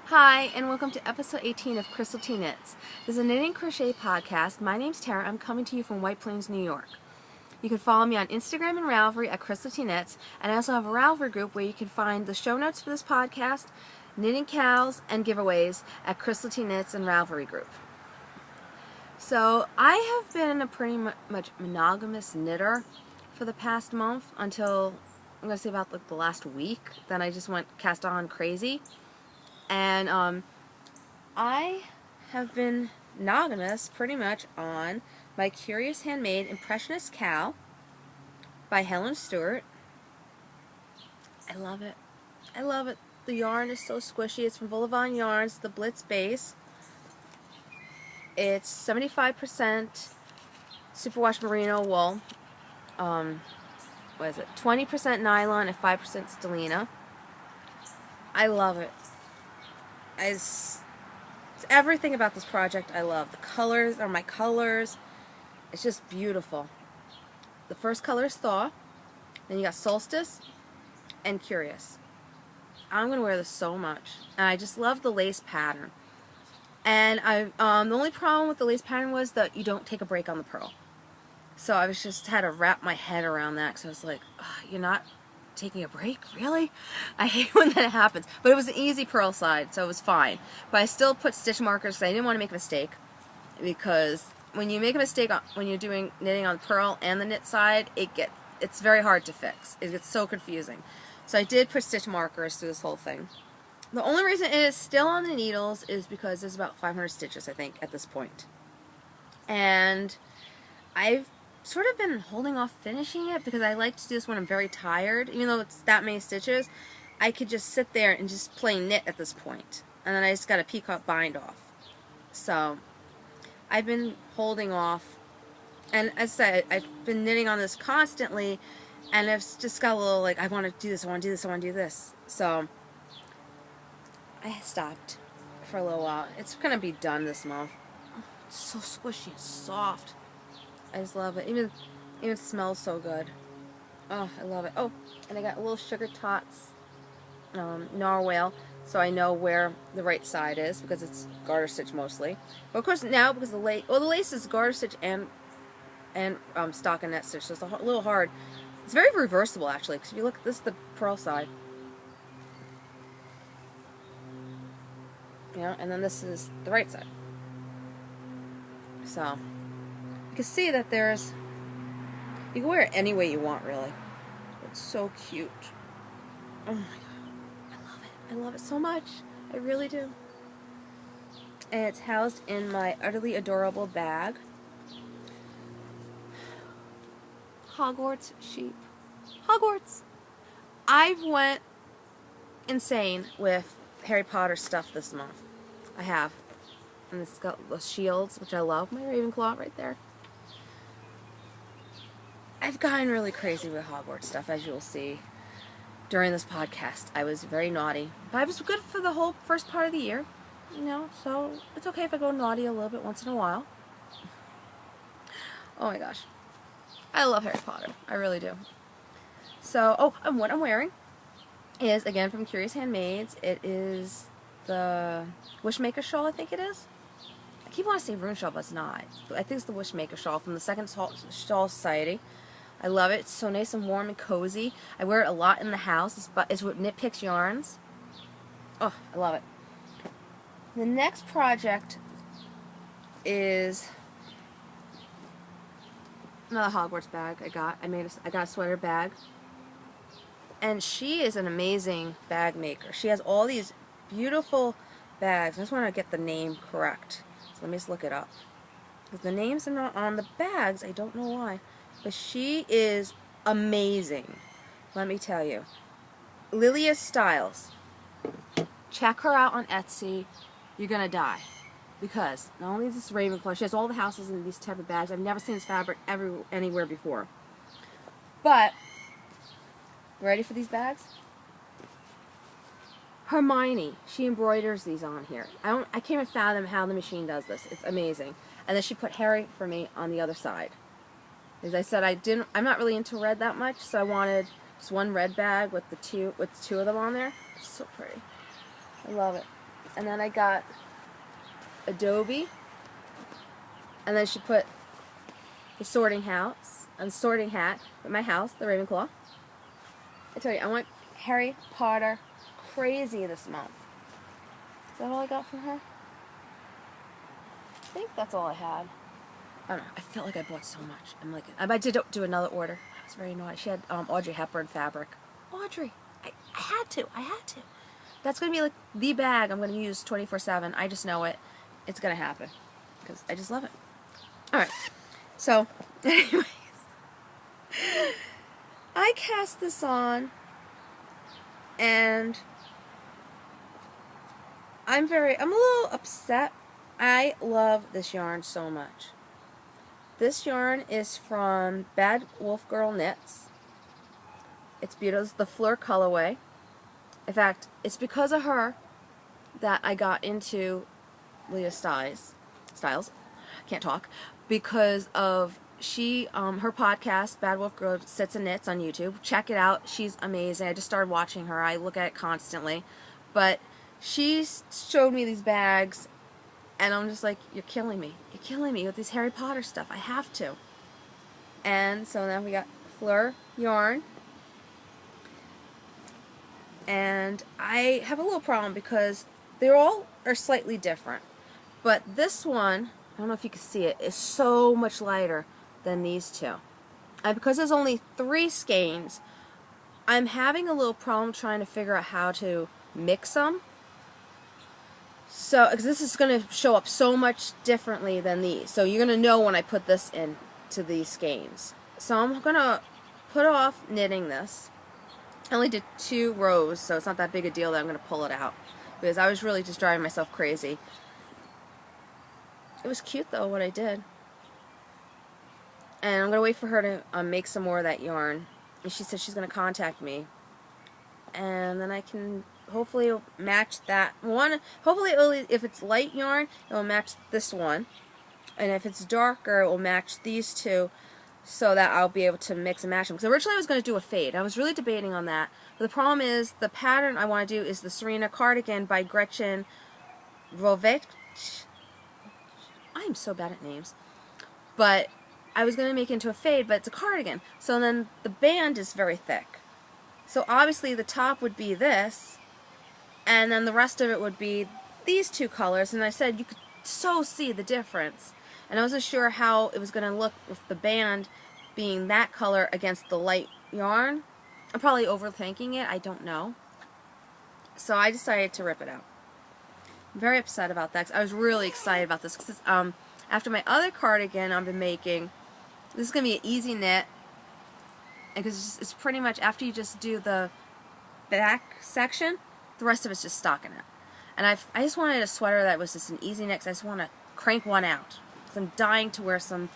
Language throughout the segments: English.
Hi, and welcome to episode 18 of Crystal T Knits. This is a knitting crochet podcast. My name's Tara. I'm coming to you from White Plains, New York. You can follow me on Instagram and Ravelry at Crystal T Knits, and I also have a Ravelry group where you can find the show notes for this podcast, knitting cows, and giveaways at Crystal T Knits and Ravelry group. So I have been a pretty much monogamous knitter for the past month until, I'm going to say about the last week. Then I just went cast on crazy. And I have been monogamous pretty much on my Curious Handmade Impressionist Cow by Helen Stewart. I love it. I love it. The yarn is so squishy. It's from Volavon Yarns, the Blitz base. It's 75% superwash merino wool. What is it? 20% nylon and 5% stellina. I love it. It's everything about this project I love. The colors are my colors. It's just beautiful. The first color is Thaw. Then you got Solstice and Curious. I'm going to wear this so much. And I just love the lace pattern. And the only problem with the lace pattern was that you don't take a break on the purl. So I was just had to wrap my head around that because I was like, oh, you're not taking a break? Really? I hate when that happens. But it was an easy purl side, so it was fine. But I still put stitch markers because I didn't want to make a mistake. Because when you make a mistake when you're doing knitting on purl and the knit side, it's very hard to fix. It gets so confusing. So I did put stitch markers through this whole thing. The only reason it is still on the needles is because there's about 500 stitches, I think, at this point. And I've sort of been holding off finishing it because I like to do this when I'm very tired. Even though it's that many stitches, I could just sit there and just plain knit at this point. And then I just got a peacock bind off. So I've been holding off. And as I said, I've been knitting on this constantly, and I've just got a little like, I want to do this, I want to do this, I want to do this. So I stopped for a little while. It's going to be done this month. It's so squishy and soft. I just love it. Even smells so good. Oh, I love it. Oh, and I got little Sugar Tots narwhal, so I know where the right side is because it's garter stitch mostly. But of course now because the lace is garter stitch and stockinette stitch, so it's a little hard. It's very reversible actually. Because if you look, this is the purl side. Yeah, and then this is the right side. So you can see that you can wear it any way you want, really. It's so cute. Oh my god. I love it. I love it so much. I really do. And it's housed in my utterly adorable bag. Hogwarts sheep. Hogwarts! I went insane with Harry Potter stuff this month. I have. And it's got the shields, which I love. My Ravenclaw right there. I've gotten really crazy with Hogwarts stuff, as you'll see during this podcast. I was very naughty. But I was good for the whole first part of the year. So it's okay if I go naughty a little bit once in a while. Oh my gosh. I love Harry Potter. I really do. So, and what I'm wearing is, again, from Curious Handmades. It is the Wishmaker shawl, I think it is. I keep wanting to say Rune shawl, but it's not. I think it's the Wishmaker shawl from the Second Shawl Society. I love it. It's so nice and warm and cozy. I wear it a lot in the house. It's with Knit Picks yarns. Oh, I love it. The next project is another Hogwarts bag I got. I got a sweater bag. And she is an amazing bag maker. She has all these beautiful bags. I just want to get the name correct. So let me just look it up. Because the names are not on the bags. I don't know why. But she is amazing. Let me tell you. Lilia Styles. Check her out on Etsy. You're going to die. Because not only is this Ravenclaw, she has all the houses in these type of bags. I've never seen this fabric anywhere before. But, ready for these bags? Hermione, she embroiders these on here. I can't even fathom how the machine does this. It's amazing. And then she put Harry for me on the other side. As I said, I'm not really into red that much, so I wanted just one red bag with two of them on there. It's so pretty. I love it. And then I got Adobe. And then she put the sorting house and sorting hat at my house, the Ravenclaw. I tell you, I went Harry Potter crazy this month. Is that all I got from her? I think that's all I had. I don't know. I felt like I bought so much. I'm like, I did do another order. I was very naughty. She had Audrey Hepburn fabric. Audrey, I had to. That's going to be like the bag I'm going to use 24/7. I just know it. It's going to happen because I just love it. All right. So, anyways, I cast this on, and I'm a little upset. I love this yarn so much. This yarn is from Bad Wolf Girl Knits. It's beautiful. It's the Fleur colorway. In fact, it's because of her that I got into Leah Stiles. Can't talk. Because of her podcast, Bad Wolf Girl Sits and Knits on YouTube. Check it out. She's amazing. I just started watching her. I look at it constantly. But she showed me these bags, and I'm just like, you're killing me. You're killing me with this Harry Potter stuff. I have to. And so now we got Fleur yarn. And I have a little problem because they all are slightly different. But this one, I don't know if you can see it, is so much lighter than these two. And because there's only 3 skeins, I'm having a little problem trying to figure out how to mix them. So, because this is going to show up so much differently than these. So you're going to know when I put this into these skeins. So I'm going to put off knitting this. I only did 2 rows, so it's not that big a deal that I'm going to pull it out. Because I was really just driving myself crazy. It was cute, though, what I did. And I'm going to wait for her to make some more of that yarn. And she said she's going to contact me. And then I can hopefully match that one. Hopefully, if it's light yarn, it will match this one. And if it's darker, it will match these two, so that I'll be able to mix and match them. Because originally I was going to do a fade. I was really debating on that. But the problem is the pattern I want to do is the Serena Cardigan by Gretchen Rovech. I'm so bad at names. But I was going to make it into a fade, but it's a cardigan. So then the band is very thick. So obviously the top would be this, and then the rest of it would be these 2 colors. And I said you could so see the difference. And I wasn't sure how it was going to look with the band being that color against the light yarn. I'm probably overthinking it. I don't know. So I decided to rip it out. I'm very upset about that, 'cause I was really excited about this. Cause after my other cardigan I've been making, this is going to be an easy knit. And because it's pretty much after you just do the back section, the rest of it's just stockinette. And I just wanted a sweater that was just an easy knit, 'cause I just want to crank one out. Because I'm dying to wear some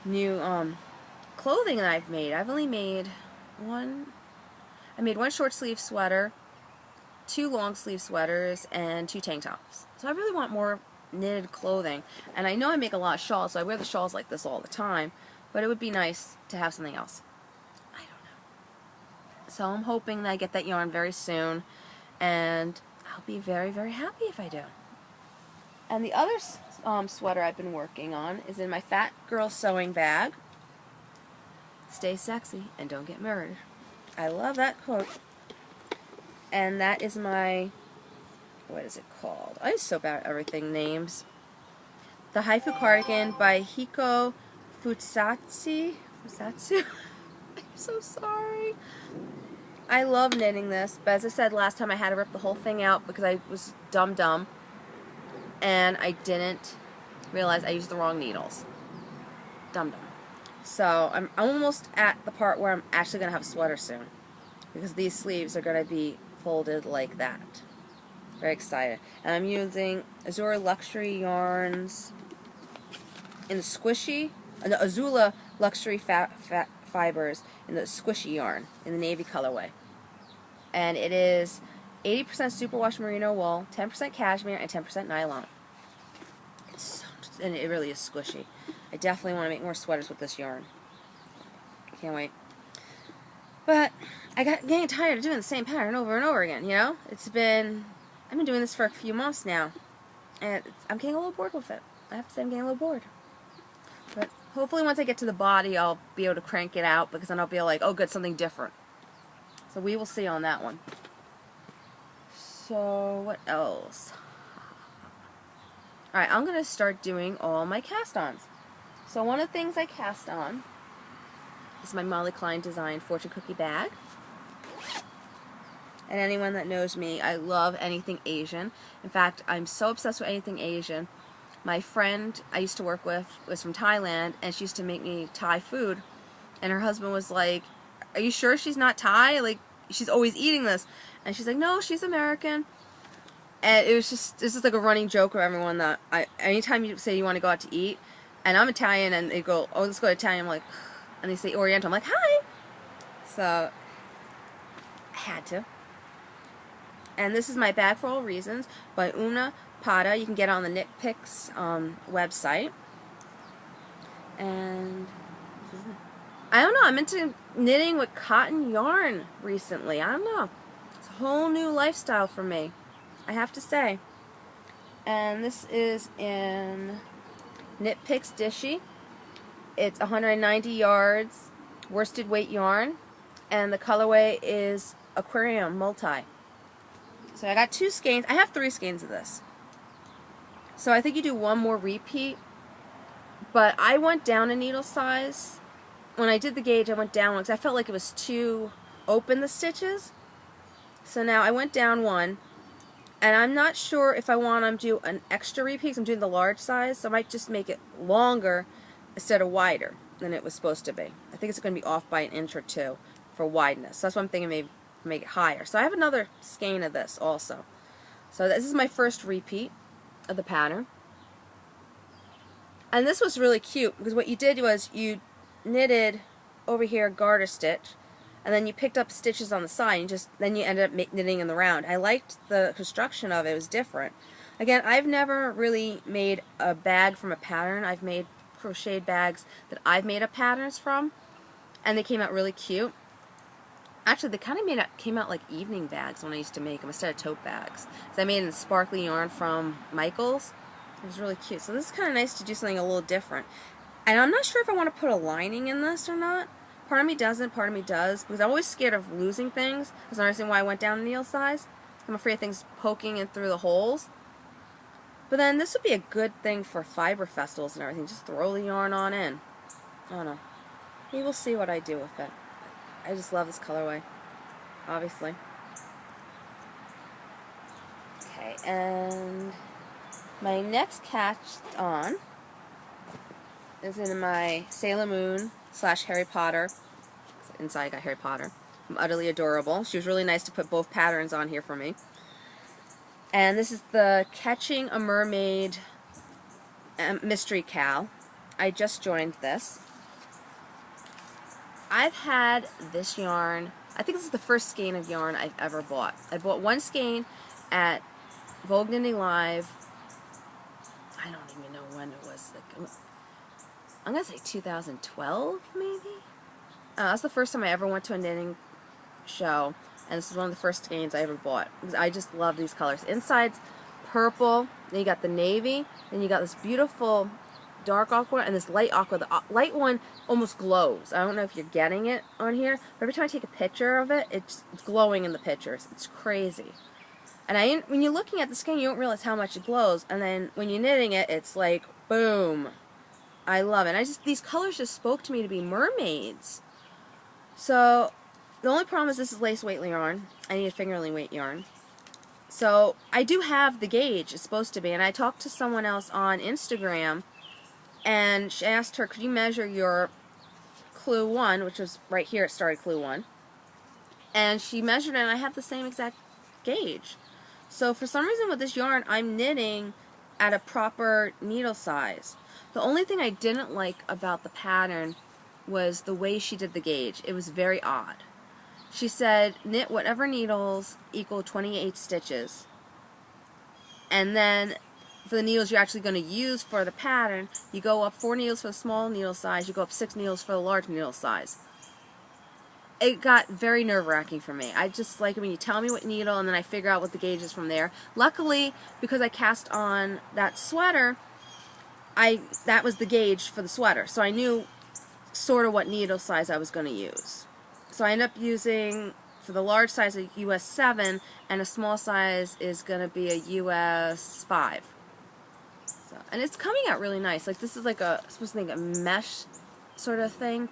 new clothing that I've made. I've only made one. I made 1 short sleeve sweater, 2 long sleeve sweaters, and 2 tank tops. So I really want more knitted clothing. And I know I make a lot of shawls, so I wear the shawls like this all the time. But it would be nice to have something else. I don't know. So I'm hoping that I get that yarn very soon. And I'll be very, very happy if I do. And the other sweater I've been working on is in my Fat Girl Sewing bag. Stay sexy and don't get murdered. I love that quote. And that is my, what is it called? I'm so bad at everything names. The Haifu Cardigan by Hiko Futsatsu. I'm so sorry. I love knitting this, but as I said last time, I had to rip the whole thing out because I was dumb. And I didn't realize I used the wrong needles. Dumb. So I'm almost at the part where I'm actually going to have a sweater soon. Because these sleeves are going to be folded like that. Very excited. And I'm using Azura Luxury yarns in the squishy, the Azula Luxury fibers in the squishy yarn in the navy colorway. And it is 80% superwash merino wool, 10% cashmere, and 10% nylon. And it really is squishy. I definitely want to make more sweaters with this yarn. Can't wait. But I got getting tired of doing the same pattern over and over again, you know? It's been, I've been doing this for a few months now, and I'm getting a little bored with it. I have to say I'm getting a little bored. But hopefully once I get to the body, I'll be able to crank it out, because then I'll be like, oh good, something different. So we will see on that one. So what else? Alright, I'm going to start doing all my cast-ons. So one of the things I cast on is my Molly Klein Design Fortune Cookie bag. And anyone that knows me, I love anything Asian. In fact, I'm so obsessed with anything Asian. My friend I used to work with was from Thailand, and she used to make me Thai food. And her husband was like, are you sure she's not Thai? Like, she's always eating this. And she's like, no, she's American. And it was just, this is like a running joke with everyone that anytime you say you want to go out to eat, and I'm Italian, and they go, oh, let's go to Italian, I'm like, and they say Oriental, I'm like, hi. So, I had to. And this is my Bag for All Reasons by Una Pada. You can get it on the Knit Picks website. And I don't know, I'm into knitting with cotton yarn recently. I don't know. It's a whole new lifestyle for me, I have to say. And this is in Knit Picks Dishy. It's 190 yards, worsted weight yarn, and the colorway is Aquarium Multi. So I got 2 skeins. I have 3 skeins of this. So I think you do one more repeat, but I went down a needle size. When I did the gauge, I went down one because I felt like it was too open, the stitches. So now I went down one, and I'm not sure if I want to do an extra repeat because I'm doing the large size, so I might just make it longer instead of wider than it was supposed to be. I think it's going to be off by an inch or 2 for wideness. So that's what I'm thinking, maybe make it higher. So I have another skein of this also. So this is my first repeat of the pattern. And this was really cute because what you did was you knitted over here a garter stitch, and then you picked up stitches on the side, and then you ended up knitting in the round. I liked the construction of it. It was different. Again, I've never really made a bag from a pattern. I've made crocheted bags that I've made up patterns from, and they came out really cute. Actually, they kind of came out like evening bags when I used to make them instead of tote bags. So I made it in sparkly yarn from Michaels. It was really cute. So this is kind of nice to do something a little different. And I'm not sure if I want to put a lining in this or not. Part of me doesn't, part of me does, because I'm always scared of losing things. That's another reason why I went down the needle size. I'm afraid of things poking in through the holes. But then this would be a good thing for fiber festivals and everything. Just throw the yarn on in. I don't know. We will see what I do with it. I just love this colorway, obviously. Okay, and my next cast on is in my Sailor Moon / Harry Potter. Inside I got Harry Potter. I'm Utterly Adorable. She was really nice to put both patterns on here for me. And this is the Catching a Mermaid Mystery Cal. I just joined this. I've had this yarn, I think this is the first skein of yarn I've ever bought. I bought one skein at Vogue Knitting Live. I don't even know when it was. Like, I'm going to say 2012, maybe? That's the first time I ever went to a knitting show, and this is one of the first skeins I ever bought, because I just love these colors. Inside's purple, then you got the navy, then you got this beautiful dark aqua and this light aqua. The light one almost glows. I don't know if you're getting it on here, but every time I take a picture of it, it's glowing in the pictures. It's crazy. And when you're looking at the skein, you don't realize how much it glows, and then when you're knitting it, it's like, boom. I love it. These colors just spoke to me to be mermaids. So, the only problem is this is lace weight yarn. I need a fingerling weight yarn. So, I do have the gauge, it's supposed to be, and I talked to someone else on Instagram, and she asked her, could you measure your clue 1, which was right here, it started clue 1. And she measured it, and I have the same exact gauge. So for some reason with this yarn, I'm knitting at a proper needle size. The only thing I didn't like about the pattern was the way she did the gauge. It was very odd. She said, knit whatever needles equal 28 stitches. And then for the needles you're actually going to use for the pattern, you go up 4 needles for the small needle size, you go up 6 needles for the large needle size. it got very nerve-wracking for me. I just like it when you tell me what needle and then I figure out what the gauge is from there. Luckily, because I cast on that sweater, that was the gauge for the sweater, so I knew sort of what needle size I was going to use. So I ended up using, for the large size, a US 7, and a small size is going to be a US 5. So, and it's coming out really nice. Like, this is like supposed to be a mesh sort of thing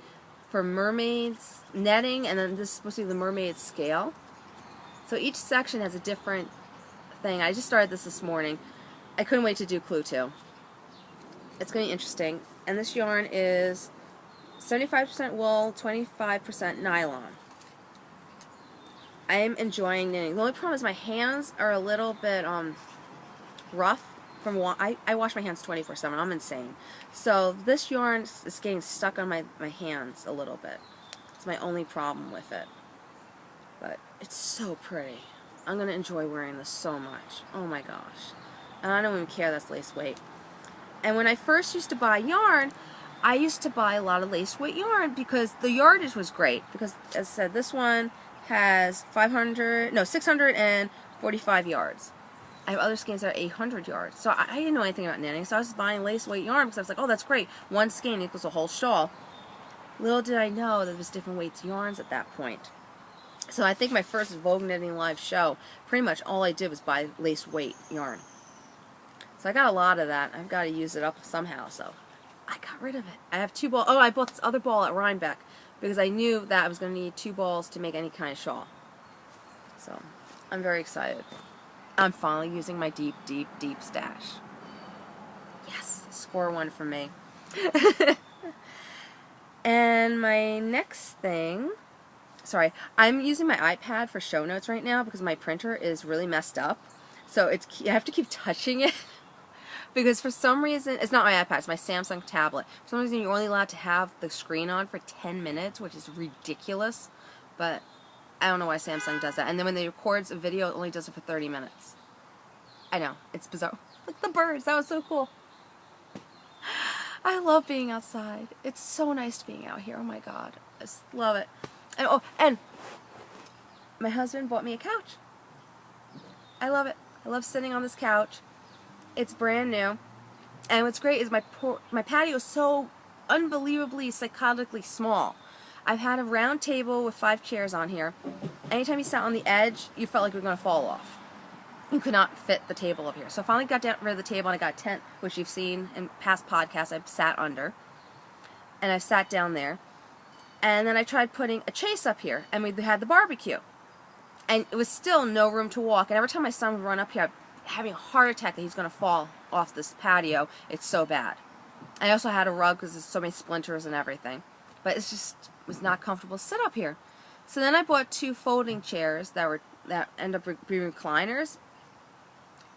for mermaids netting, and then this is supposed to be the mermaid scale. So each section has a different thing. I just started this morning. I couldn't wait to do Clue 2. It's going to be interesting. And this yarn is 75% wool, 25% nylon. I am enjoying knitting. The only problem is my hands are a little bit rough. I wash my hands 24/7. I'm insane. So this yarn is getting stuck on my hands a little bit. It's my only problem with it. But it's so pretty. I'm going to enjoy wearing this so much. Oh my gosh. And I don't even care that's lace weight. And when I first used to buy yarn, I used to buy a lot of lace weight yarn because the yardage was great. Because, as I said, this one has 645 yards. I have other skeins that are 800 yards. So I didn't know anything about knitting, so I was just buying lace weight yarn because I was like, oh, that's great. One skein equals a whole shawl. Little did I know that there was different weights yarns at that point. So I think my first Vogue Knitting Live show, pretty much all I did was buy lace weight yarn. So I got a lot of that. I've got to use it up somehow, so I got rid of it. I have 2 balls. Oh, I bought this other ball at Rhinebeck because I knew that I was going to need 2 balls to make any kind of shawl. So I'm very excited. I'm finally using my deep, deep, deep stash. Yes, score 1 for me. And my next thing, sorry, I'm using my iPad for show notes right now because my printer is really messed up. So I have to keep touching it because for some reason, it's not my iPad, it's my Samsung tablet. For some reason, you're only allowed to have the screen on for 10 minutes, which is ridiculous. But I don't know why Samsung does that. And then when they records a video, it only does it for 30 minutes. I know, it's bizarre. Look at the birds, that was so cool. I love being outside. It's so nice being out here, oh my god. I just love it. And, oh, and my husband bought me a couch. I love it. I love sitting on this couch. It's brand new. And what's great is my patio is so unbelievably, psychotically small. I've had a round table with 5 chairs on here. Anytime you sat on the edge, you felt like you were going to fall off. You could not fit the table up here. So I finally got rid of the table and I got a tent, which you've seen in past podcasts I've sat under. And I sat down there. And then I tried putting a chase up here. And we had the barbecue. And it was still no room to walk. And every time my son would run up here, I'm having a heart attack that he's going to fall off this patio. It's so bad. I also had a rug because there's so many splinters and everything. But it just was not comfortable to sit up here. So then I bought 2 folding chairs that end up being recliners.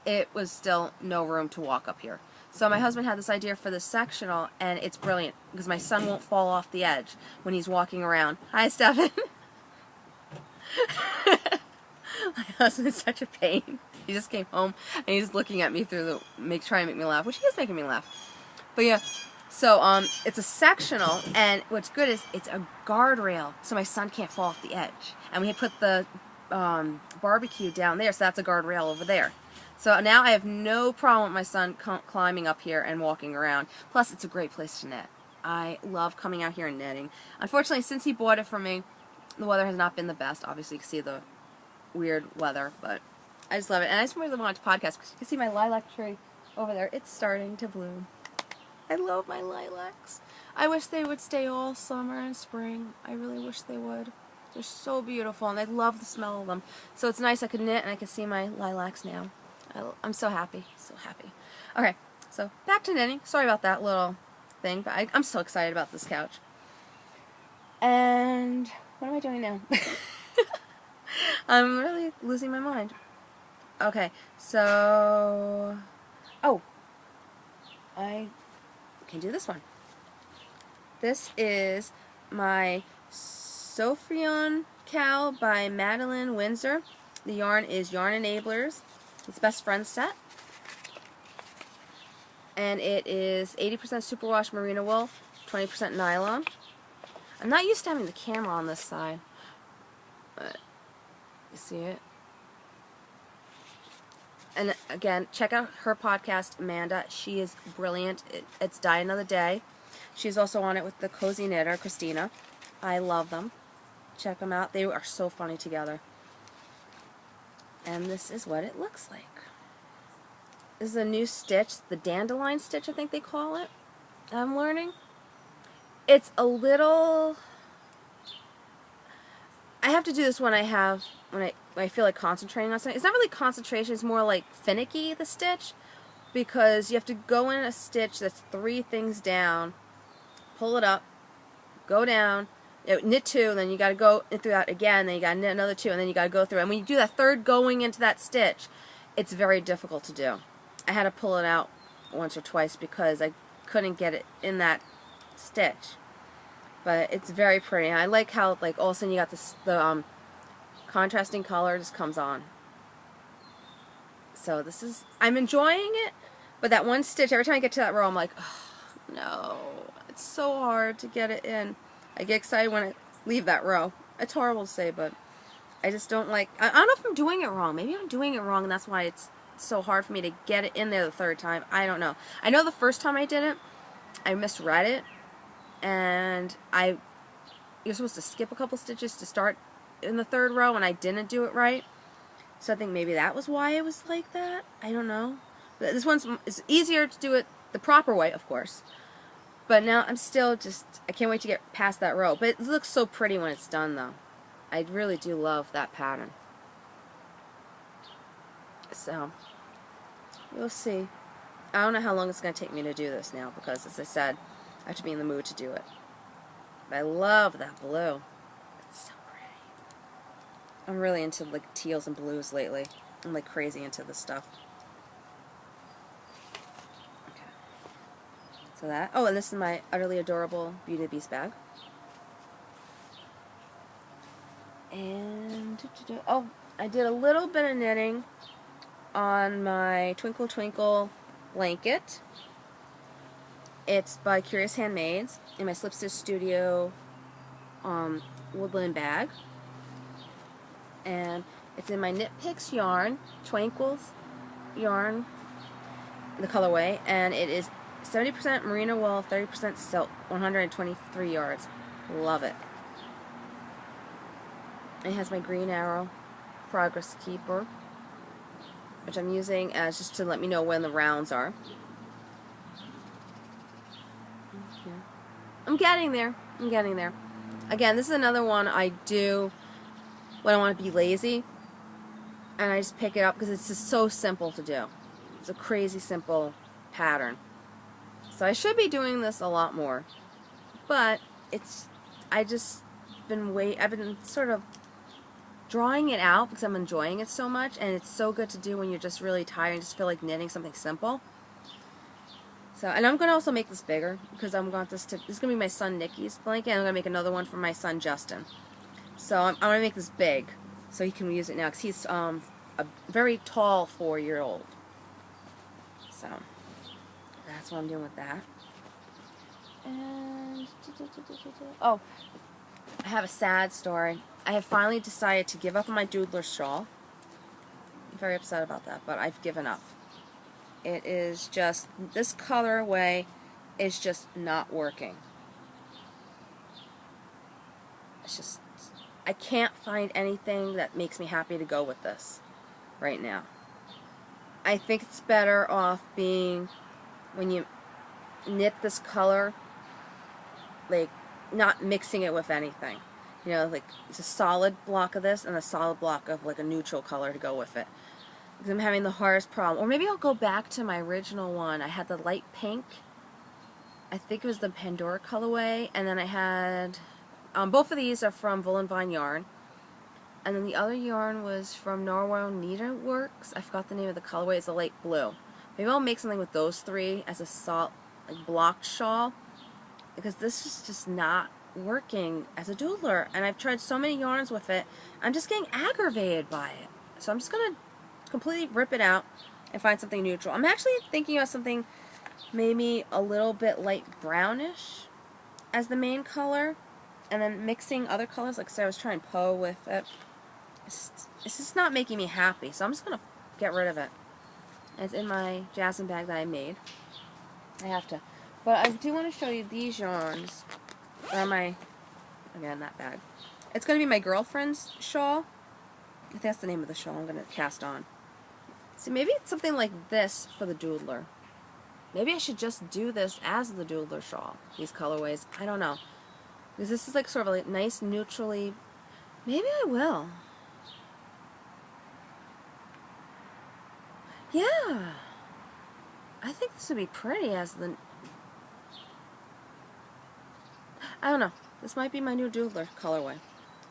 It was still no room to walk up here. So my husband had this idea for this sectional, and it's brilliant because my son won't fall off the edge when he's walking around. Hi, Stephen. My husband's such a pain. He just came home and he's looking at me through trying to make me laugh, which he is making me laugh. But yeah, so it's a sectional, and what's good is it's a guardrail, so my son can't fall off the edge. And we had put the barbecue down there, so that's a guardrail over there. So now I have no problem with my son climbing up here and walking around. Plus, it's a great place to knit. I love coming out here and knitting. Unfortunately, since he bought it for me, the weather has not been the best. Obviously, you can see the weird weather, but I just love it. And I just really want to podcast because you can see my lilac tree over there. It's starting to bloom. I love my lilacs. I wish they would stay all summer and spring. I really wish they would. They're so beautiful, and I love the smell of them. So it's nice I could knit, and I can see my lilacs now. I'm so happy. So happy. Okay, so back to knitting. Sorry about that little thing, but I'm so excited about this couch. And what am I doing now? I'm really losing my mind. Okay, so... Oh, I can do this one. This is my Sophion Cow by Madeline Windsor. The yarn is Yarn Enablers. It's Best Friends set. And it is 80% superwash merino wool, 20% nylon. I'm not used to having the camera on this side. But you see it? And again, check out her podcast, Amanda. She is brilliant. It's Die Another Day. She's also on it with the Cozy Knitter, Christina. I love them. Check them out. They are so funny together. And this is what it looks like. This is a new stitch, the dandelion stitch, I think they call it. I'm learning. It's a little... I have to do this when I feel like concentrating on something. It's not really concentration, it's more like finicky, the stitch, because you have to go in a stitch that's 3 things down, pull it up, go down, knit 2, and then you got to go through that again, then you got to knit another 2, and then you got to go through. And when you do that third going into that stitch, it's very difficult to do. I had to pull it out once or twice because I couldn't get it in that stitch. But it's very pretty. And I like how, like, all of a sudden you got this, the contrasting color just comes on. So this is, I'm enjoying it, but that one stitch, every time I get to that row, I'm like, oh, no, it's so hard to get it in. I get excited when I leave that row. It's horrible to say, but I just don't like, I don't know if I'm doing it wrong. Maybe I'm doing it wrong, and that's why it's so hard for me to get it in there the third time. I don't know. I know the first time I did it, I misread it. And you're supposed to skip a couple stitches to start in the third row, and I didn't do it right. So I think maybe that was why it was like that. I don't know. But this one's it's easier to do it the proper way, of course. But now I'm still just, I can't wait to get past that row. But it looks so pretty when it's done, though. I really do love that pattern. So, we'll see. I don't know how long it's going to take me to do this now, because, as I said, I have to be in the mood to do it. But I love that blue. It's so pretty. I'm really into like teals and blues lately. I'm like crazy into this stuff. Okay. So that. Oh, and this is my utterly adorable Beauty and the Beast bag. And oh, I did a little bit of knitting on my Twinkle Twinkle blanket. It's by Curious Handmaids in my Slip Stitch Studio woodland bag. And it's in my Knit Picks yarn, Twinkle's yarn, the colorway, and it is 70% merino wool, 30% silk, 123 yards. Love it. It has my Green Arrow Progress Keeper, which I'm using as just to let me know when the rounds are. I'm getting there. I'm getting there. Again, this is another one I do when I want to be lazy, and I just pick it up because it's just so simple to do. It's a crazy simple pattern. So I should be doing this a lot more, but I've been sort of drawing it out because I'm enjoying it so much, and it's so good to do when you're just really tired and just feel like knitting something simple. So, and I'm going to also make this bigger because I'm going this is going to be my son Nikki's blanket, and I'm going to make another one for my son Justin. So I'm going to make this big so he can use it now because he's a very tall 4-year-old. So that's what I'm doing with that. And oh, I have a sad story. I have finally decided to give up on my Doodler shawl. I'm very upset about that, but I've given up. It is just, this colorway is just not working. It's just, I can't find anything that makes me happy to go with this right now. I think it's better off being, when you knit this color, like not mixing it with anything. You know, like it's a solid block of this and a solid block of like a neutral color to go with it. Because I'm having the hardest problem. Or maybe I'll go back to my original one. I had the light pink. I think it was the Pandora colorway. And then I had, both of these are from Wool and Vine yarn. And then the other yarn was from Norwell Needleworks. I forgot the name of the colorway. It's a light blue. Maybe I'll make something with those three as a blocked shawl. Because this is just not working as a doodler. And I've tried so many yarns with it. I'm just getting aggravated by it. So I'm just going to completely rip it out and find something neutral. I'm actually thinking of something maybe a little bit light brownish as the main color, and then mixing other colors. Like, say I was trying Poe with it. It's just not making me happy, so I'm just going to get rid of it. It's in my Jasmine bag that I made. I have to. But I do want to show you these yarns. Or my, again, that bag. It's going to be my girlfriend's shawl. I think that's the name of the shawl I'm going to cast on. See, maybe it's something like this for the doodler. Maybe I should just do this as the doodler shawl. These colorways. I don't know. Because this is like sort of like nice, neutrally. Maybe I will. Yeah. I think this would be pretty as the... I don't know. This might be my new doodler colorway.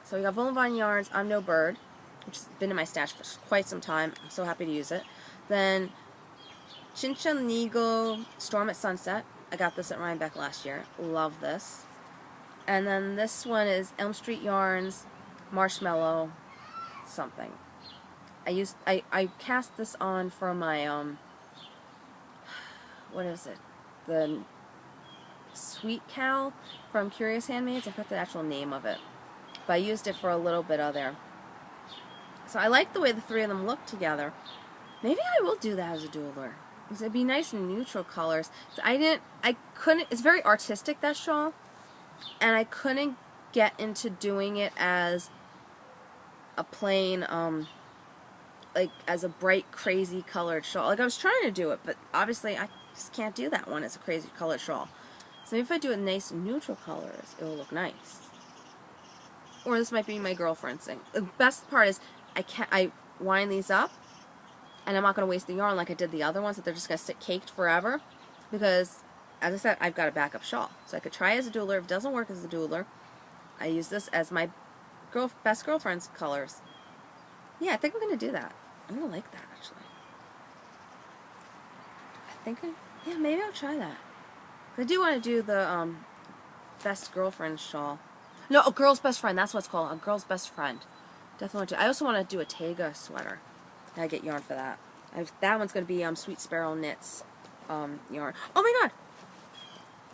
So we got Wool & Vine yarns. I'm No Bird, which has been in my stash for quite some time. I'm so happy to use it. Then Chinchonigo Storm at Sunset. I got this at Rhinebeck last year. Love this. And then this one is Elm Street Yarns Marshmallow something. I cast this on for my what is it? The Sweet Cow from Curious Handmaids. I forgot the actual name of it. But I used it for a little bit of there. So I like the way the three of them look together. Maybe I will do that as a doodler. Because it'd be nice and neutral colors. So I couldn't, it's very artistic, that shawl. And I couldn't get into doing it as a plain, like as a bright, crazy colored shawl. Like I was trying to do it, but obviously I just can't do that one as a crazy colored shawl. So maybe if I do it in nice neutral colors, it will look nice. Or this might be my girlfriend's thing. The best part is I wind these up, and I'm not going to waste the yarn like I did the other ones, that they're just going to sit caked forever. Because, as I said, I've got a backup shawl. So I could try as a doodler. If it doesn't work as a doodler, I use this as my best girlfriend's colors. Yeah, I think I'm going to do that. I'm going to like that, actually. Yeah, maybe I'll try that. I do want to do the best girlfriend shawl. No, a girl's best friend. That's what it's called. A girl's best friend. Definitely want to. I also want to do a Taiga sweater. I get yarn for that. That one's going to be Sweet Sparrow Knits yarn. Oh my god!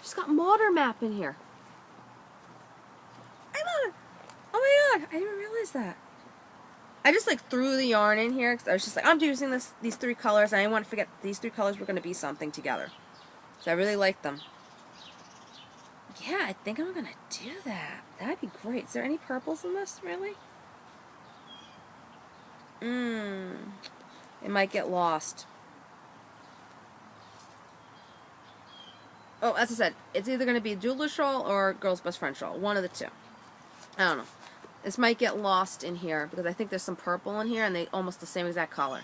She's got Modern Map in here. I love it. Oh my god! I didn't realize that. I just like threw the yarn in here because I was just like, I'm using these three colors, and I didn't want to forget these three colors were going to be something together. So I really like them. Yeah, I think I'm going to do that. That'd be great. Is there any purples in this, really? It might get lost. Oh, as I said, it's either going to be a doodler shawl or girl's best friend shawl. One of the two. I don't know. This might get lost in here because I think there's some purple in here and they almost the same exact color.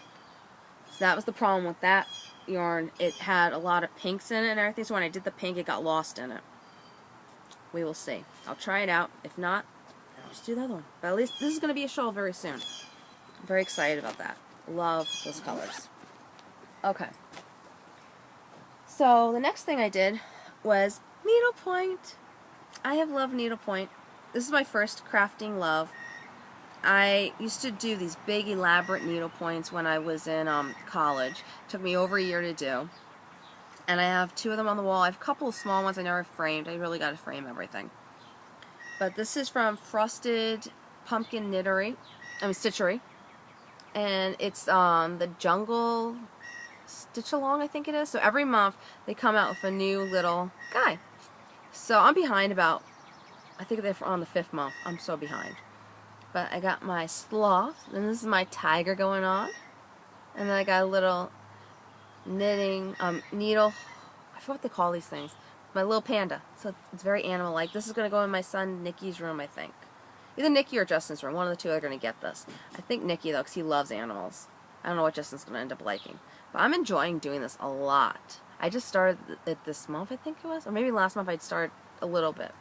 So that was the problem with that yarn. It had a lot of pinks in it and everything, so when I did the pink, it got lost in it. We will see. I'll try it out. If not, I'll just do the other one. But at least this is going to be a shawl very soon. I'm very excited about that. Love those colors. Okay. So the next thing I did was needlepoint. I have loved needlepoint. This is my first crafting love. I used to do these big elaborate needlepoints when I was in college. It took me over a year to do. And I have two of them on the wall. I have a couple of small ones I never framed. I really got to frame everything. But this is from Frosted Pumpkin Stitchery. And it's the Jungle Stitch Along, I think it is. So every month they come out with a new little guy. So I'm behind about, I think they're on the 5th month. I'm so behind. But I got my sloth, and this is my tiger going on. And then I got a little knitting needle. I forget what they call these things. My little panda. So it's very animal-like. This is going to go in my son Nikki's room, I think. Either Nikki or Justin's room. One of the two are going to get this. I think Nikki, though, because he loves animals. I don't know what Justin's going to end up liking. But I'm enjoying doing this a lot. I just started it this month, I think it was. Or maybe last month I'd started a little bit.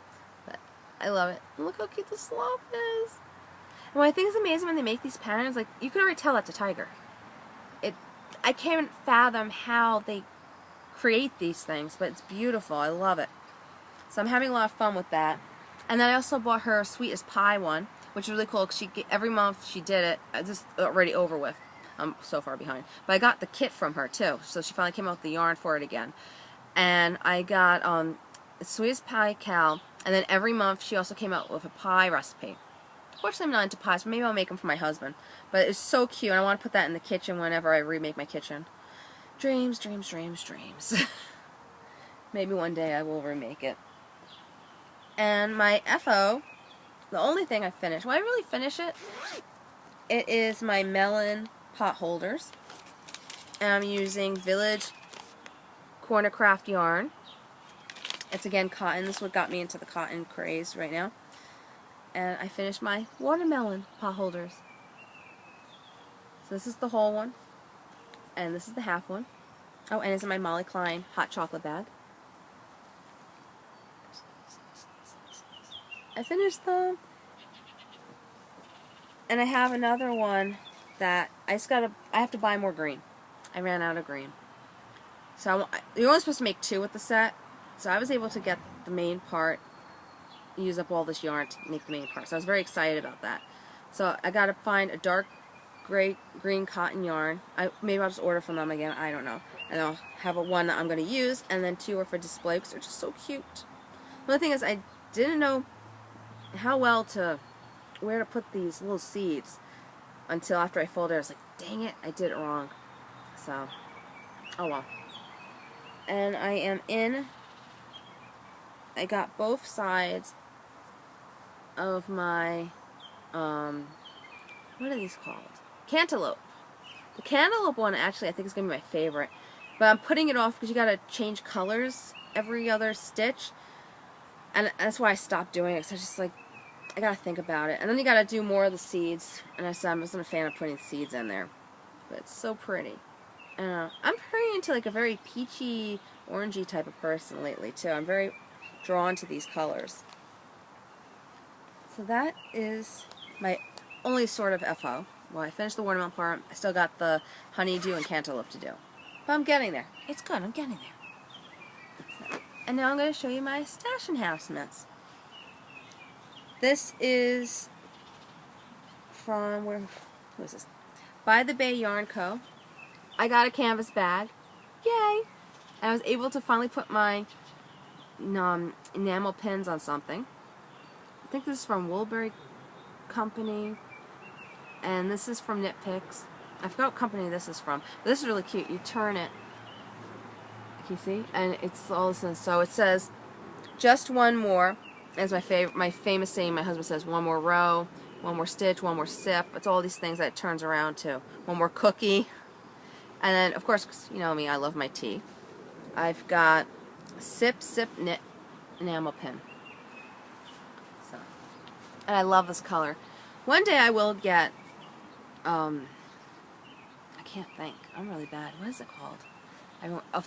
But I love it. And look how cute the sloth is. And what I think is amazing when they make these patterns, like, you can already tell that's a tiger. I can't fathom how they create these things, but it's beautiful. I love it. So I'm having a lot of fun with that. And then I also bought her Sweet as Pie one, which is really cool because every month she did it. It's just already over with. I'm so far behind. But I got the kit from her too, so she finally came out with the yarn for it again. And I got Sweet as Pie Cal, and then every month she also came out with a pie recipe. Unfortunately, I'm not into pies. Maybe I'll make them for my husband. But it's so cute, and I want to put that in the kitchen whenever I remake my kitchen. Dreams, dreams, dreams, dreams. Maybe one day I will remake it. And my FO, the only thing I finished, well, I really finish it, it is my melon pot holders. And I'm using Village Corner Craft yarn. It's again cotton. This is what got me into the cotton craze right now. And I finished my watermelon pot holders. So this is the whole one. And this is the half one. Oh, and it's in my Molly Klein hot chocolate bag. I finished them. And I have another one that I have to buy more green. I ran out of green. So you're only supposed to make 2 with the set. So I was able to get the main part, use up all this yarn to make the main part. So I was very excited about that. So I got to find a dark green cotton yarn. Maybe I'll just order from them again. I don't know. And I'll have one that I'm going to use, and then 2 are for display because they're just so cute. The only thing is I didn't know where to put these little seeds until after I folded it. I was like, dang it, I did it wrong. So, oh well. And I got both sides of my, what are these called? Cantaloupe. The cantaloupe one actually I think is going to be my favorite. But I'm putting it off because you got to change colors every other stitch. And that's why I stopped doing it, because I was just like, I got to think about it. And then you got to do more of the seeds. And I said I wasn't a fan of putting seeds in there. But it's so pretty. I'm very into like a very peachy, orangey type of person lately too. I'm very drawn to these colors. So that is my only sort of FO. Well, I finished the watermelon part. I still got the honeydew and cantaloupe to do. But I'm getting there. It's good. I'm getting there. And now I'm going to show you my stash enhancements. This is from, who is this? By the Bay Yarn Co. I got a canvas bag. Yay! And I was able to finally put my enamel pins on something. I think this is from Woolberry Company. And this is from Knit Picks. I forgot what company this is from. But this is really cute. You turn it. Can you see? And it's all this. So it says, just one more. As my famous saying, my husband says, one more row, one more stitch, one more sip. It's all these things that it turns around to. One more cookie. And then, of course, you know me, I love my tea. I've got Sip Sip Knit enamel pin. So, and I love this color. One day I will get, I can't think. I'm really bad. What is it called? A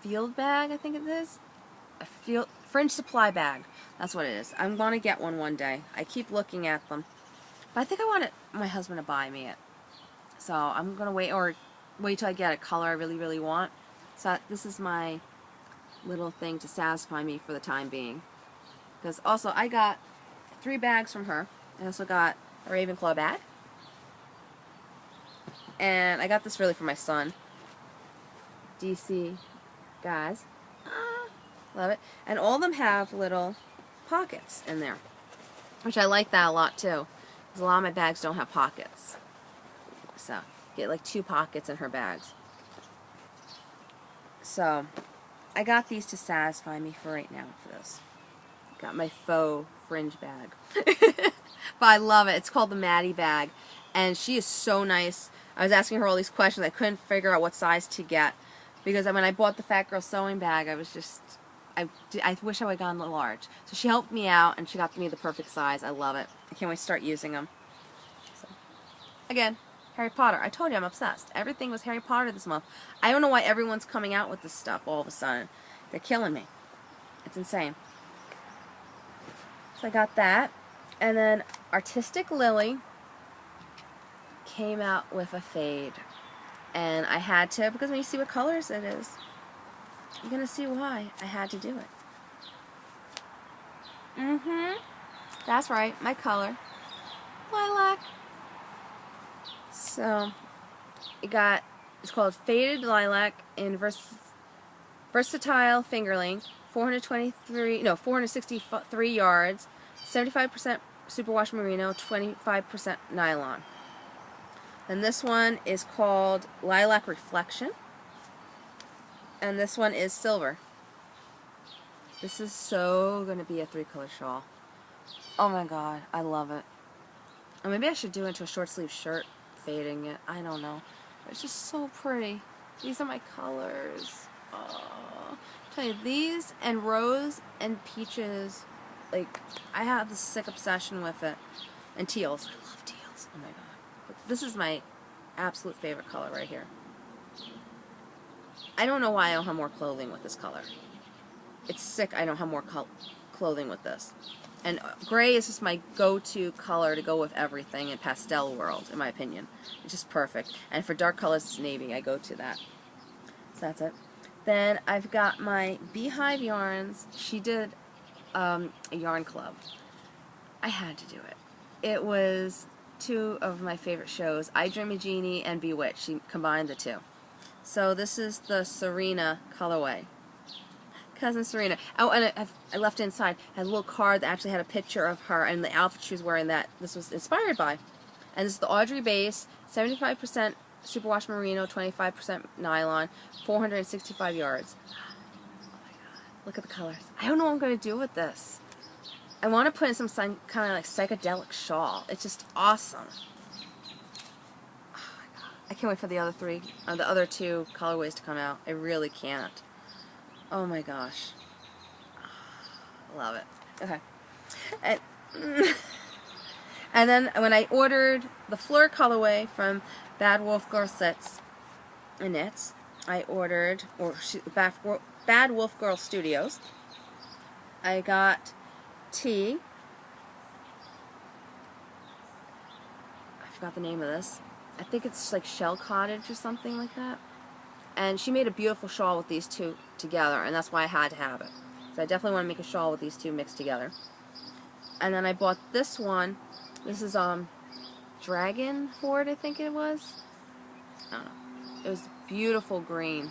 field bag, I think it is. A fringe supply bag. That's what it is. I'm going to get one day. I keep looking at them. But I think I want my husband to buy me it. So I'm going to wait till I get a color I really, really want. So this is my little thing to satisfy me for the time being. Because also I got 3 bags from her. I also got a Ravenclaw bag. And I got this really for my son. DC guys. Love it. And all of them have little pockets in there. Which I like that a lot too. Because a lot of my bags don't have pockets. So, get like 2 pockets in her bags. So, I got these to satisfy me for right now for this. Got my faux fringe bag. But I love it. It's called the Maddie bag. And she is so nice. I was asking her all these questions. I couldn't figure out what size to get. Because when I bought the Fat Girl Sewing bag, I was just, I wish I would have gotten a large. So she helped me out, and she got me the perfect size. I love it. I can't wait to start using them. So, again, Harry Potter. I told you I'm obsessed. Everything was Harry Potter this month. I don't know why everyone's coming out with this stuff all of a sudden. They're killing me. It's insane. So I got that. And then Artistic Lily came out with a fade. And I had to, because when you see what colors it is, you're going to see why I had to do it. That's right, my color. Lilac. So, it's called Faded Lilac in Versatile Fingerling, 463 yards, 75% superwash merino, 25% nylon. And this one is called Lilac Reflection. And this one is silver. This is so going to be a 3-color shawl. Oh my god, I love it. Or maybe I should do it into a short sleeve shirt, fading it. I don't know. It's just so pretty. These are my colors. Oh. I'm telling you, these and rose and peaches, like, I have this sick obsession with it. And teals. I love teals. Oh my god. This is my absolute favorite color right here. I don't know why I don't have more clothing with this color. It's sick I don't have more clothing with this. And gray is just my go-to color to go with everything in pastel world, in my opinion. It's just perfect. And for dark colors, it's navy. I go to that. So that's it. Then I've got my Beehive yarns. She did a yarn club. I had to do it. It was 2 of my favorite shows, I Dream of Jeannie and Bewitched. She combined the 2. So this is the Serena colorway. Cousin Serena. Oh, and I left inside. I had a little card that actually had a picture of her and the outfit she was wearing that this was inspired by. And this is the Audrey base, 75% superwash merino, 25% nylon, 465 yards. Oh my god. Look at the colors. I don't know what I'm going to do with this. I want to put in some kind of like psychedelic shawl. It's just awesome. Oh my god. I can't wait for the other 2 colorways to come out. I really can't. Oh my gosh. Love it. Okay. And then when I ordered the Fleur colorway from Bad Wolf Girl Sets and Knits, I ordered, Bad Wolf Girl Studios, I got tea. I forgot the name of this. I think it's like Shell Cottage or something like that. And she made a beautiful shawl with these 2 together, and that's why I had to have it. So I definitely want to make a shawl with these 2 mixed together. And then I bought this one. This is Dragon Horde, I think it was. I don't know. It was beautiful green.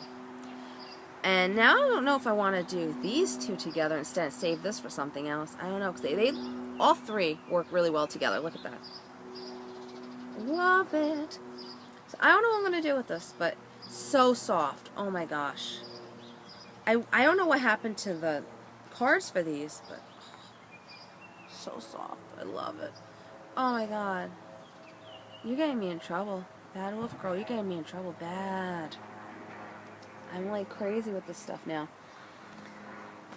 And now I don't know if I want to do these 2 together instead and save this for something else. I don't know, because they all 3 work really well together. Look at that. Love it. So I don't know what I'm going to do with this, but so soft. Oh my gosh. I don't know what happened to the cards for these, but so soft. I love it. Oh my god. You're getting me in trouble. Bad Wolf Girl, you're getting me in trouble bad. I'm like crazy with this stuff now.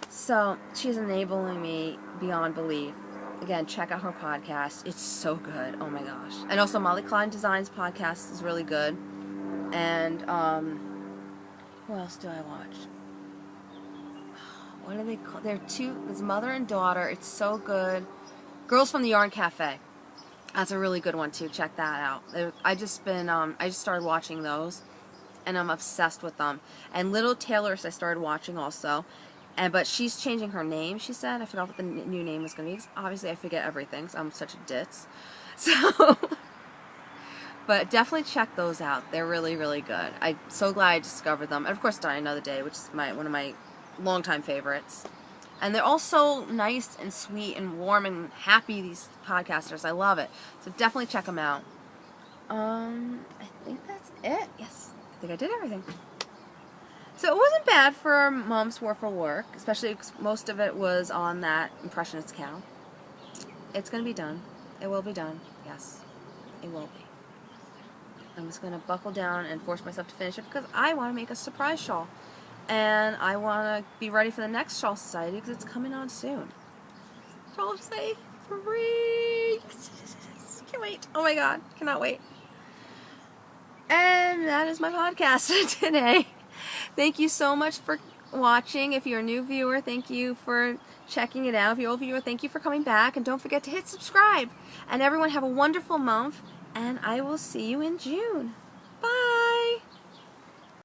So, she's enabling me beyond belief. Again, check out her podcast. It's so good. Oh my gosh. And also Molly Klein Designs podcast is really good. And, what else do I watch? What are they called? They're 2, it's mother and daughter. It's so good. Girls from the Yarn Cafe. That's a really good one too. Check that out. I just started watching those, and I'm obsessed with them. And Little Tailors I started watching also. But she's changing her name, she said. I forgot what the new name was going to be. Obviously, I forget everything, so I'm such a ditz. So, but definitely check those out. They're really, really good. I'm so glad I discovered them. And of course, Die Another Day, which is one of my longtime favorites. And they're all so nice and sweet and warm and happy, these podcasters. I love it. So definitely check them out. I think that's it. Yes, I think I did everything. So it wasn't bad for Mom's worth of work, especially because most of it was on that Impressionist cow. It's going to be done. It will be done. Yes, it will be. I'm just going to buckle down and force myself to finish it because I want to make a surprise shawl. And I want to be ready for the next Shawl Society because it's coming on soon. Shawl Society 3! Can't wait. Oh my god. Cannot wait. And that is my podcast today. Thank you so much for watching. If you're a new viewer, thank you for checking it out. If you're an old viewer, thank you for coming back. And don't forget to hit subscribe. And everyone have a wonderful month. And I will see you in June.